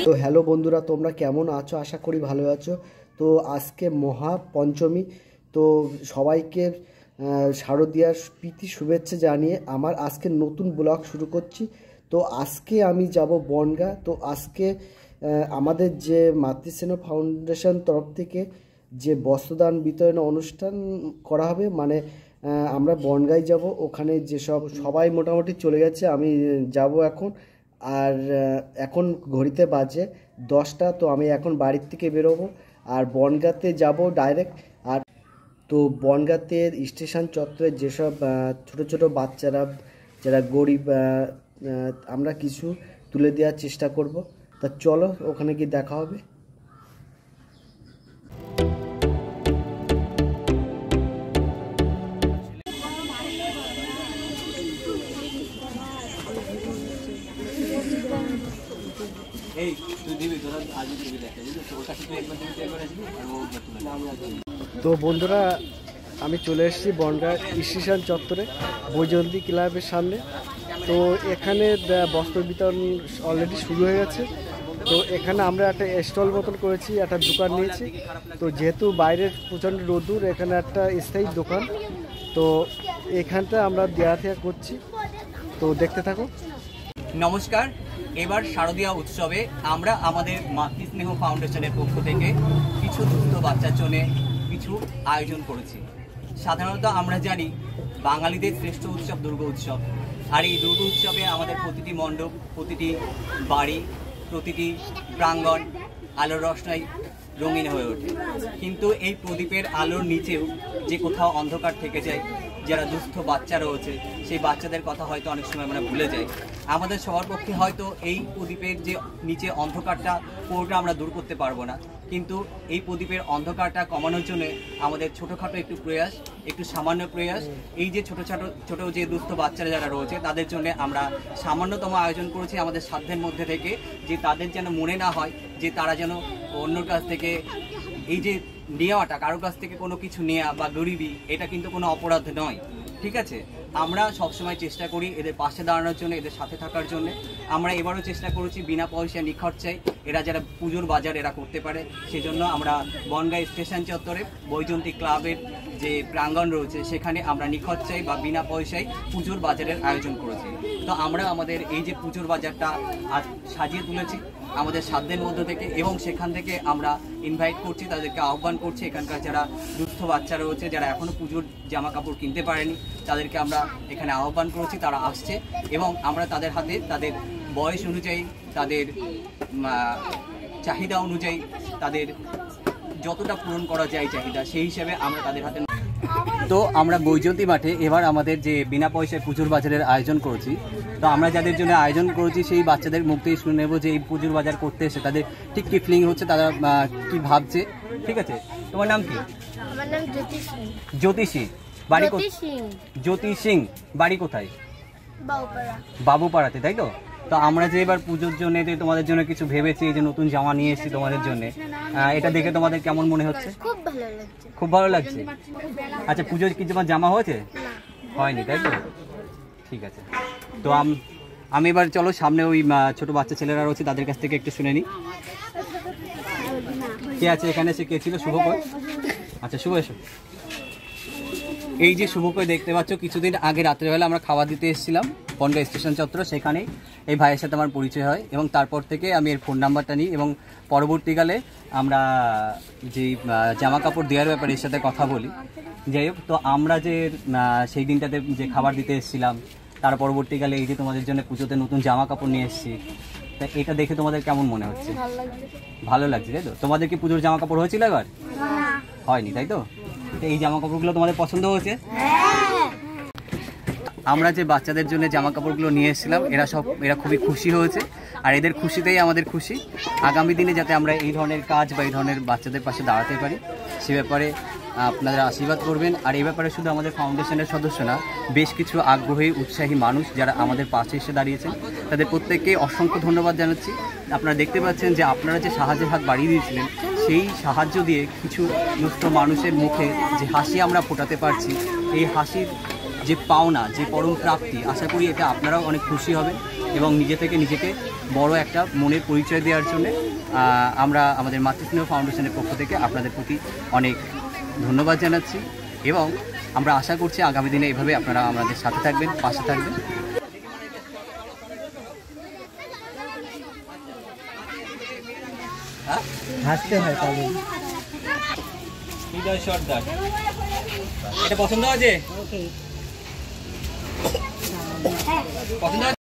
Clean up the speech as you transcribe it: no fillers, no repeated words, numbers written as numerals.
তো হ্যালো বন্ধুরা, তোমরা কেমন আছো? আশা করি ভালো আছো। তো আজকে মহাপঞ্চমী, তো সবাইকে শারদীয়ার প্রীতি শুভেচ্ছা জানিয়ে আমার আজকে নতুন ব্লগ শুরু করছি। তো আজকে আমি যাব বনগাঁ। তো আজকে আমাদের যে মাতৃস্নেহ ফাউন্ডেশন তরফ থেকে যে বস্ত্রদান বিতরণ অনুষ্ঠান করা হবে, মানে আমরা বনগাঁয় যাব। ওখানে যেসব সবাই মোটামুটি চলে গেছে, আমি যাব এখন। আর এখন ঘড়িতে বাজে 10টা। তো আমি এখন বাড়ির থেকে বেরোবো আর বনগাঁতে যাব ডাইরেক্ট। আর তো বনগাঁতে স্টেশন চত্বরে যেসব ছোট ছোট বাচ্চারা যারা গরিব, আমরা কিছু তুলে দেওয়ার চেষ্টা করব। তা চলো ওখানে গিয়ে দেখা হবে। তো বন্ধুরা, আমি চলে এসেছি বনগাঁ স্টেশন চত্বরে বৈজয়ন্তী ক্লাবের সামনে। তো এখানে বস্ত্র বিতরণ অলরেডি শুরু হয়ে গেছে। তো এখানে আমরা একটা স্টল মতন করেছি, একটা দোকান নিয়েছি। তো যেহেতু বাইরের প্রচণ্ড রোদ্দুর, এখানে একটা স্থায়ী দোকান। তো এখানটা আমরা দেয়া থেকে করছি, তো দেখতে থাকো। নমস্কার। এবার শারদীয়া উৎসবে আমরা আমাদের মাতৃস্নেহ ফাউন্ডেশনের পক্ষ থেকে কিছু দুস্থ বাচ্চার জন্য কিছু আয়োজন করেছি। সাধারণত আমরা জানি বাঙালিদের শ্রেষ্ঠ উৎসব দুর্গা উৎসব। আর এই দুর্গা উৎসবে আমাদের প্রতিটি মণ্ডপ, প্রতিটি বাড়ি, প্রতিটি প্রাঙ্গণ আলোর রোশনাই রঙিন হয়ে ওঠে। কিন্তু এই প্রদীপের আলোর নিচেও যে কোথাও অন্ধকার থেকে যায়, যারা দুস্থ বাচ্চা রয়েছে সেই বাচ্চাদের কথা হয়তো অনেক সময় আমরা ভুলে যাই। আমাদের সবার পক্ষে হয়তো এই প্রদীপের যে নিচে অন্ধকারটা পুরোটা আমরা দূর করতে পারবো না, কিন্তু এই প্রদীপের অন্ধকারটা কমানোর জন্য আমাদের ছোটোখাটো একটু প্রয়াস, একটু সামান্য প্রয়াস। এই যে ছোট যে দুস্থ বাচ্চারা যারা রয়েছে তাদের জন্য আমরা সামান্যতম আয়োজন করেছি আমাদের সাধ্যের মধ্যে থেকে, যে তাদের যেন মনে না হয় যে তারা যেন অন্যর কাছ থেকে এই যে নেওয়াটা, কারোর কাছ থেকে কোনো কিছু নেওয়া বা গরিবি, এটা কিন্তু কোনো অপরাধ নয়। ঠিক আছে, আমরা সবসময় চেষ্টা করি এদের পাশে দাঁড়ানোর জন্য, এদের সাথে থাকার জন্য। আমরা এবারও চেষ্টা করেছি বিনা পয়সা নিখরচায় এরা যারা পুজোর বাজার এরা করতে পারে, সেজন্য আমরা বনগাঁ স্টেশন চত্বরে বৈজয়ন্তী ক্লাবের যে প্রাঙ্গণ রয়েছে সেখানে আমরা নিখরচায় বা বিনা পয়সায় পুজোর বাজারের আয়োজন করেছি। তো আমরা আমাদের এই যে পুজোর বাজারটা আজ সাজিয়ে তুলেছি আমাদের সাধ্যের মধ্য থেকে, এবং সেখান থেকে আমরা ইনভাইট করছি, তাদেরকে আহ্বান করছি, এখানকার যারা দুস্থ বাচ্চা রয়েছে যারা এখনও পুজোর জামা কাপড় কিনতে পারেনি তাদেরকে আমরা এখানে আহ্বান করেছি। তারা আসছে এবং আমরা তাদের হাতে তাদের বয়স অনুযায়ী, তাদের চাহিদা অনুযায়ী, তাদের যতটা পূরণ করা যায় চাহিদা, সেই হিসাবে আমরা তাদের হাতে। তো আমরা বৈজয়ন্তী মাঠে এবার আমাদের যে বিনা পয়সায় পুজোর বাজারের আয়োজন করেছি, তো আমরা যাদের জন্য আয়োজন করেছি সেই বাচ্চাদের মুখ থেকে শুনে নেব যে এই পুজোর বাজার করতে এসে তাদের ঠিক কি ফিলিং হচ্ছে, তারা কি ভাবছে। ঠিক আছে, তোমার নাম কি? আমার নাম জ্যোতি সিং। জ্যোতি সিং, বাড়ি কোথায়? জ্যোতি সিং, বাড়ি কোথায়? বাবুপাড়া। বাবুপাড়াতে, তাই তো? তো আমরা যে এবার পুজোর জন্য তোমাদের জন্য কিছু ভেবেছি, এই যে নতুন জামা নিয়ে এসেছি তোমাদের জন্য, এটা দেখে তোমাদের কেমন মনে হচ্ছে? খুব ভালো লাগছে। খুব ভালো লাগছে। আচ্ছা, পুজোর কি তোমার জামা হয়েছে? হয়নি, তাই তো? ঠিক আছে। তো আমি এবার চলো সামনে ওই ছোট বাচ্চা ছেলেরা রয়েছে তাদের কাছ থেকে একটু শুনে নিই। কে আছে এখানে? সে কে ছিল? শুভকর। আচ্ছা, শুভ এসো। এই যে শুভকয় দেখতে পাচ্ছ, কিছুদিন আগে রাত্রেবেলা আমরা খাওয়া দিতে এসেছিলাম বনগাঁ স্টেশন চত্বর, সেখানেই এই ভাইয়ের সাথে আমার পরিচয় হয় এবং তারপর থেকে আমি এর ফোন নাম্বারটা নিই এবং পরবর্তীকালে আমরা যেই জামা কাপড় দেওয়ার ব্যাপারে এর সাথে কথা বলি। যাই হোক, তো আমরা যে সেই দিনটাতে যে খাবার দিতে এসেছিলাম, তার পরবর্তীকালে এই যে তোমাদের জন্য পুজোতে নতুন জামা কাপড় নিয়ে এসেছি, তা এটা দেখে তোমাদের কেমন মনে হচ্ছে? ভালো লাগছে, তাই তো? তোমাদের কি পুজোর জামা কাপড় হয়েছিল এবার? হয়নি, তাই তো? এই জামা কাপড়গুলো তোমাদের পছন্দ হয়েছে? আমরা যে বাচ্চাদের জন্য জামা কাপড়গুলো নিয়ে এসেছিলাম, এরা খুবই খুশি হয়েছে, আর এদের খুশিতেই আমাদের খুশি। আগামী দিনে যাতে আমরা এই ধরনের কাজ বা এই ধরনের বাচ্চাদের পাশে দাঁড়াতে পারি, সে ব্যাপারে আপনারা আশীর্বাদ করবেন। আর এই ব্যাপারে শুধু আমাদের ফাউন্ডেশনের সদস্য না, বেশ কিছু আগ্রহী উৎসাহী মানুষ যারা আমাদের পাশে এসে দাঁড়িয়েছেন, তাদের প্রত্যেককে অসংখ্য ধন্যবাদ জানাচ্ছি। আপনারা দেখতে পাচ্ছেন যে আপনারা যে সাহায্যের হাত বাড়িয়ে দিয়েছিলেন, সেই সাহায্য দিয়ে কিছু দুস্থ মানুষের মুখে যে হাসি আমরা ফোটাতে পারছি, এই হাসির যে পাওনা, যে পরম প্রাপ্তি, আশা করি এটা আপনারাও অনেক খুশি হবেন এবং নিজে থেকে নিজেকে বড় একটা মনের পরিচয় দেওয়ার জন্য আমরা আমাদের মাতৃস্নেহ ফাউন্ডেশনের পক্ষ থেকে আপনাদের প্রতি অনেক ধন্যবাদ জানাচ্ছি এবং আমরা আশা করছি আগামী দিনে এভাবে আপনারা আমাদের সাথে থাকবেন, পাশে থাকবেন। হাসতে হয় তাহলে। এটা পছন্দ হয়েছে? পছন্দ